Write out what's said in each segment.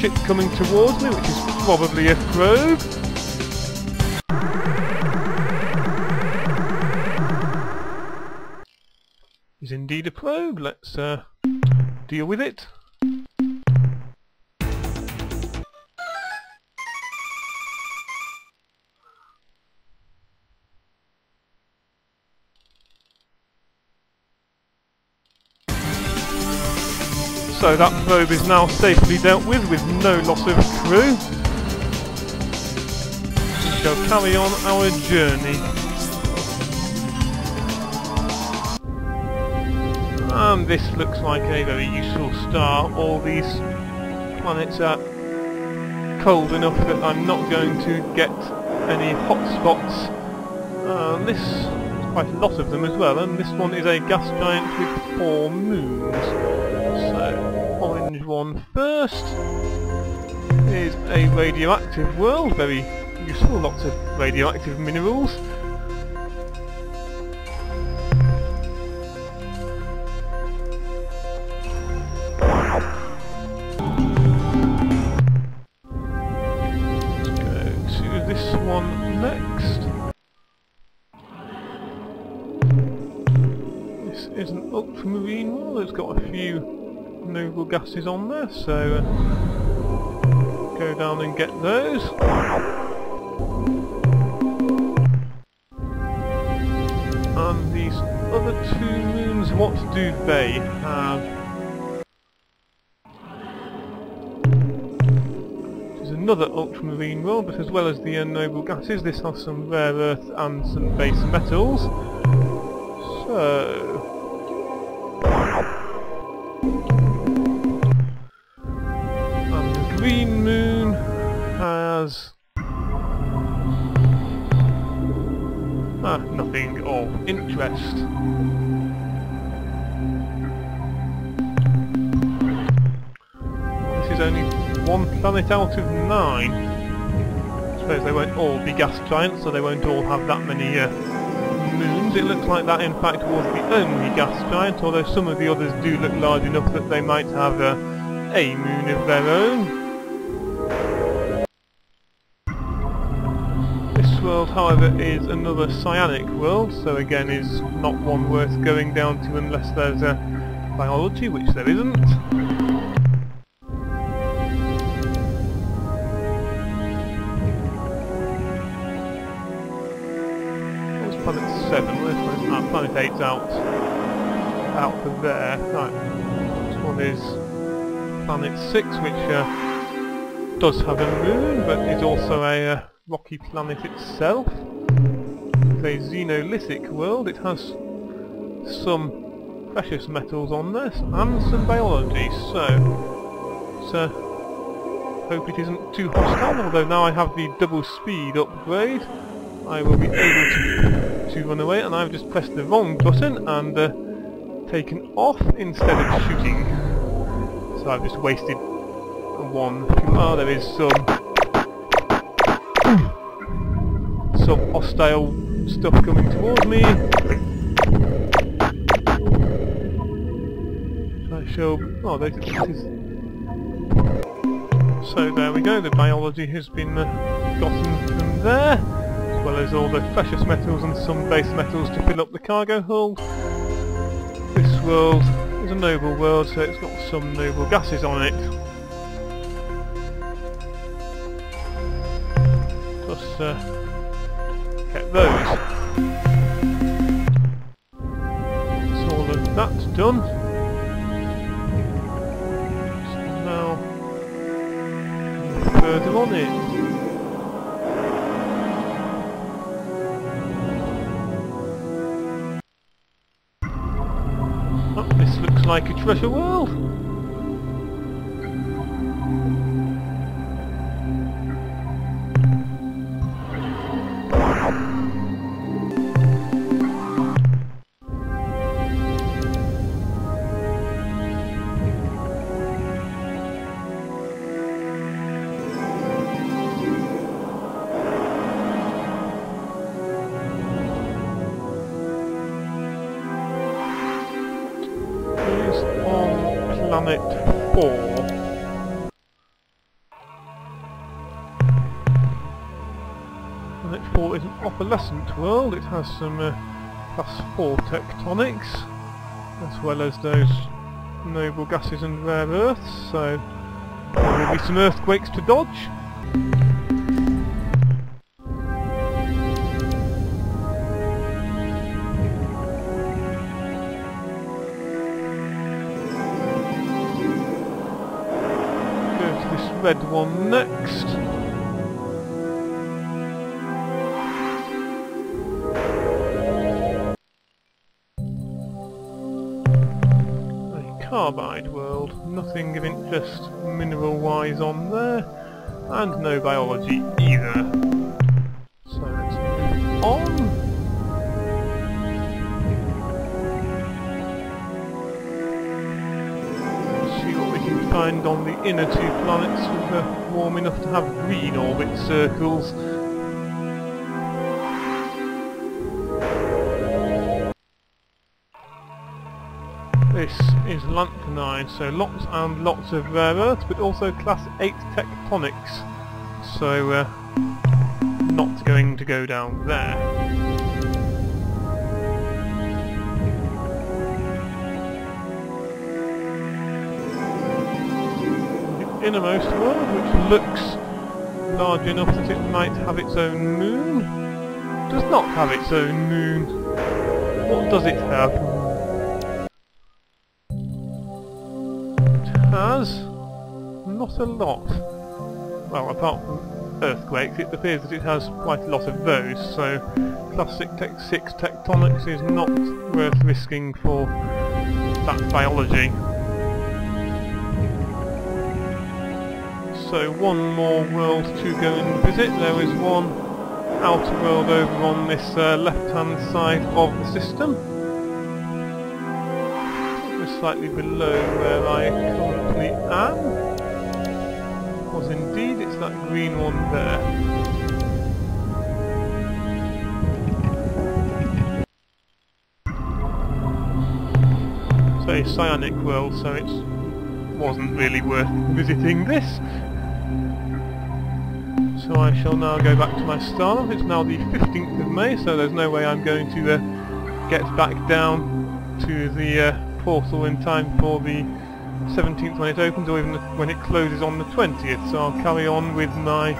ship coming towards me, which is probably a probe. Is indeed a probe. Let's deal with it. So that probe is now safely dealt with no loss of crew. We shall carry on our journey. And this looks like a very useful star. All these planets are cold enough that I'm not going to get any hot spots. This, quite a lot of them as well, and this one is a gas giant with 4 moons. So, orange one first is a radioactive world, very useful, lots of radioactive minerals. Let's go to this one next. This is an ultramarine world, it's got a few noble gases on there, so go down and get those. And these other 2 moons, what do they have? This is another ultramarine world, but as well as the noble gases, this has some rare earth and some base metals. So green moon has nothing of interest. This is only 1 planet out of 9. I suppose they won't all be gas giants, so they won't all have that many moons. It looks like that in fact was the only gas giant, although some of the others do look large enough that they might have a moon of their own. World, however, is another cyanic world, so again is not one worth going down to unless there's biology, which there isn't. Where's planet 7? Where's planet 8's out of there. Right. This one is planet 6, which does have a moon, but is also a rocky planet itself. It's a xenolithic world. It has some precious metals on this and some biology, so hope it isn't too hostile, although now I have the double speed upgrade I will be able to run away, and I've just pressed the wrong button and taken off instead of shooting, so I've just wasted one. Oh, there is some hostile stuff coming towards me. I shall... oh, that is... So there we go, the biology has been gotten from there, as well as all the precious metals and some base metals to fill up the cargo hold. This world is a noble world, so it's got some noble gases on it. Plus, get those. That's all of that done. So now, further on it. Oh, this looks like a treasure world. Planet 4. 4 is an opalescent world. It has some class 4 tectonics, as well as those noble gases and rare earths, so there will be some earthquakes to dodge. Red one next. A carbide world, nothing of interest mineral wise on there, and no biology either. So let's move on. Find on the inner 2 planets that are warm enough to have green orbit circles. This is Lanthanide, so lots and lots of rare earths, but also class 8 tectonics, so not going to go down there. Innermost world, which looks large enough that it might have its own moon, does not have its own moon. What does it have? It has not a lot. Well, apart from earthquakes, it appears that it has quite a lot of those, so classic Tech 6 tectonics is not worth risking for that biology. So one more world to go and visit. There is one outer world over on this left-hand side of the system. Just slightly below where I currently am. Was indeed, it's that green one there. It's a cyanic world, so it wasn't really worth visiting this. So I shall now go back to my star. It's now the 15th of May, so there's no way I'm going to get back down to the portal in time for the 17th when it opens, or even when it closes on the 20th, so I'll carry on with my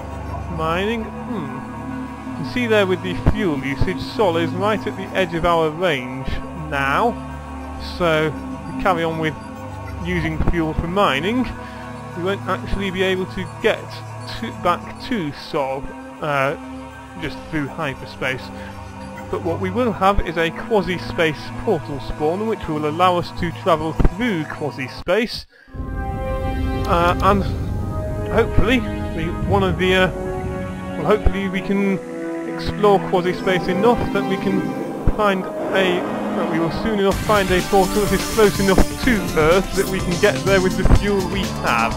mining. You can see there with the fuel usage, Sol is right at the edge of our range now, so if we carry on with using fuel for mining, we won't actually be able to get back to Sol just through hyperspace. But what we will have is a quasi-space portal spawn, which will allow us to travel through quasi-space, and hopefully hopefully we can explore quasi-space enough that we can find we will soon enough find a portal that is close enough to Earth that we can get there with the fuel we have.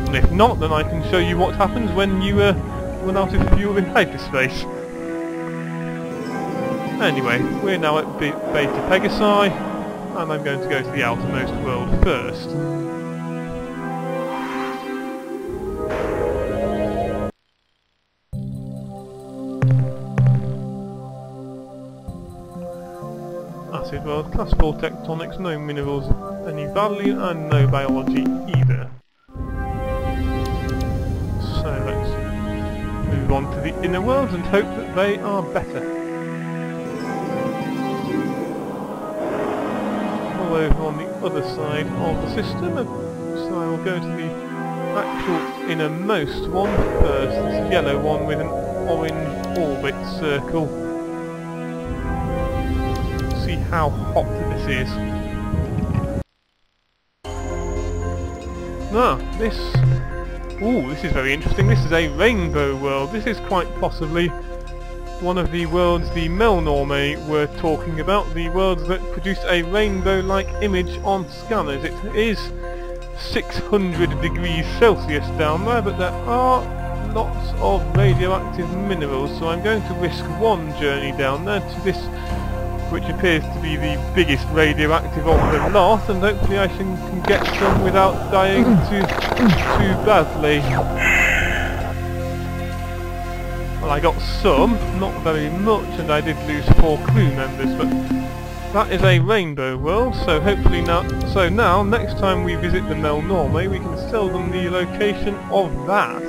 And if not, then I can show you what happens when you run out of fuel in hyperspace. Anyway, we're now at Beta Pegasi, and I'm going to go to the outermost world first. Acid world, class 4 tectonics, no minerals of any value, and no biology either. So let's move on to the inner worlds and hope that they are better. All over on the other side of the system, so I will go to the actual innermost one first, this yellow one with an orange orbit circle. See how hot this is. This is very interesting. This is a rainbow world. This is quite possibly one of the worlds the Melnorme were talking about, the worlds that produce a rainbow-like image on scanners. It is 600 degrees Celsius down there, but there are lots of radioactive minerals, so I'm going to risk one journey down there to this which appears to be the biggest radioactive of the lot, and hopefully I can get some without dying too badly. Well, I got some, not very much, and I did lose 4 crew members, but that is a rainbow world, so hopefully now, next time we visit the Mel Norme, we can tell them the location of that.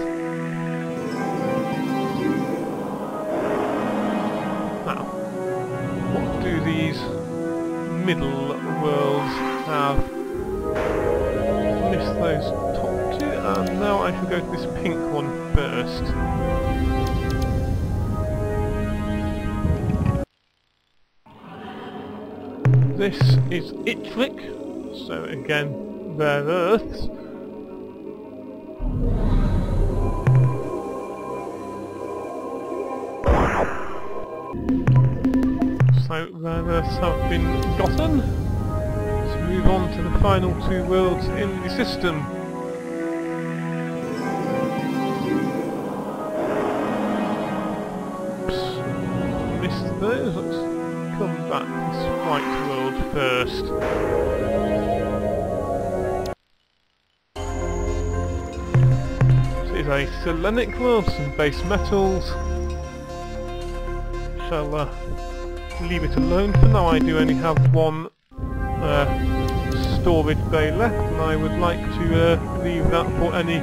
Now, what do these middle worlds have? Missed those top 2, and now I shall go to this pink one first. This is Ittric, so again, rare earths. So rare earths have been gotten. Let's move on to the final 2 worlds in the system. Oops, missed those. Let's come back to this white world first. This is a Zelnick world, some base metals. Shall leave it alone for now. I do only have 1 storage bay left, and I would like to leave that for any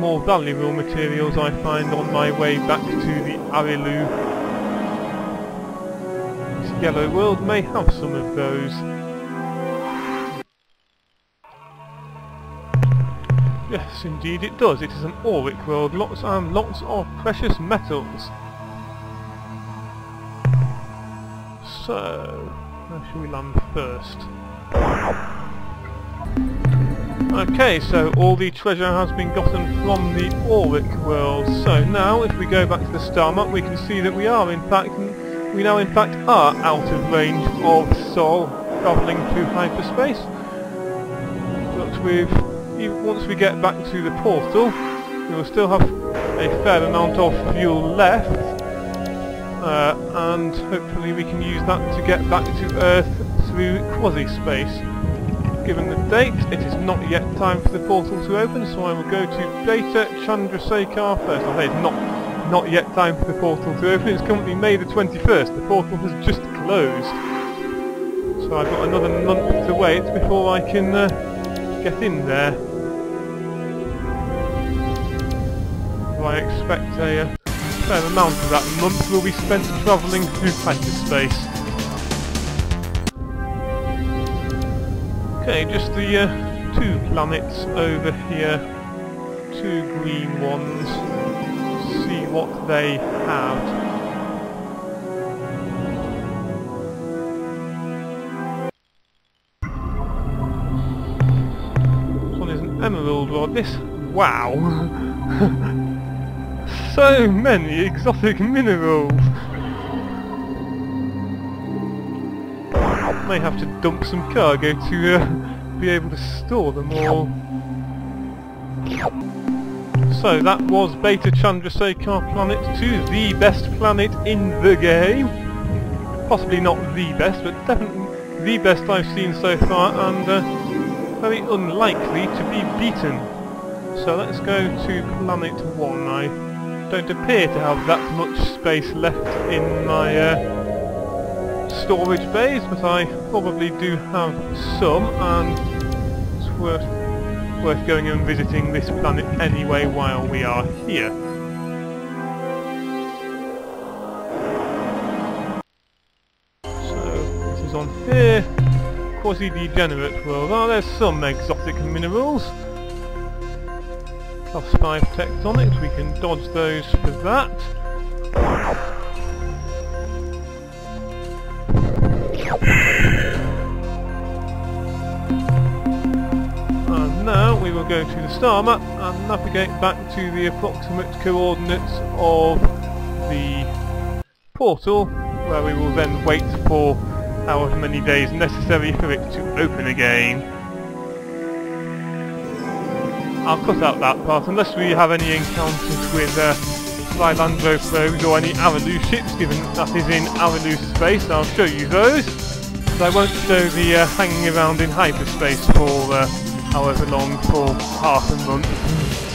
more valuable materials I find on my way back to the Arilu. Yellow world may have some of those. Yes, indeed it does. It is an auric world, lots and lots of precious metals. So, where shall we land first? Okay, so all the treasure has been gotten from the auric world. So now, if we go back to the star map, we can see that we now in fact are out of range of Sol travelling through hyperspace. But once we get back to the portal, we will still have a fair amount of fuel left, and hopefully we can use that to get back to Earth through quasi-space. Given the date, it is not yet time for the portal to open, so I will go to Beta Chandrasekhar first. I say it's not yet time for the portal to open. It's currently May the 21st. The portal has just closed. So I've got another month to wait before I can get in there. So I expect a fair amount of that month will be spent travelling through hyperspace. Okay, just the 2 planets over here. 2 green ones. See what they have. This one is an emerald rod. This, wow, so many exotic minerals. May have to dump some cargo to be able to store them all. So that was Beta Chandrasekhar Planet 2, the best planet in the game. Possibly not the best, but definitely the best I've seen so far, and very unlikely to be beaten. So let's go to Planet 1. I don't appear to have that much space left in my storage bays, but I probably do have some, and it's worth going and visiting this planet anyway while we are here. So this is on here, quasi-degenerate world. Oh, there's some exotic minerals. Plus 5 tectonics, we can dodge those for that. And now we will go to the star map and navigate back to the approximate coordinates of the portal, where we will then wait for however many days necessary for it to open again. I'll cut out that part unless we have any encounters with fly land both those or any Araloo ships, given that is in Araloo space. I'll show you those. But I won't show the hanging around in hyperspace for however long, for half a month.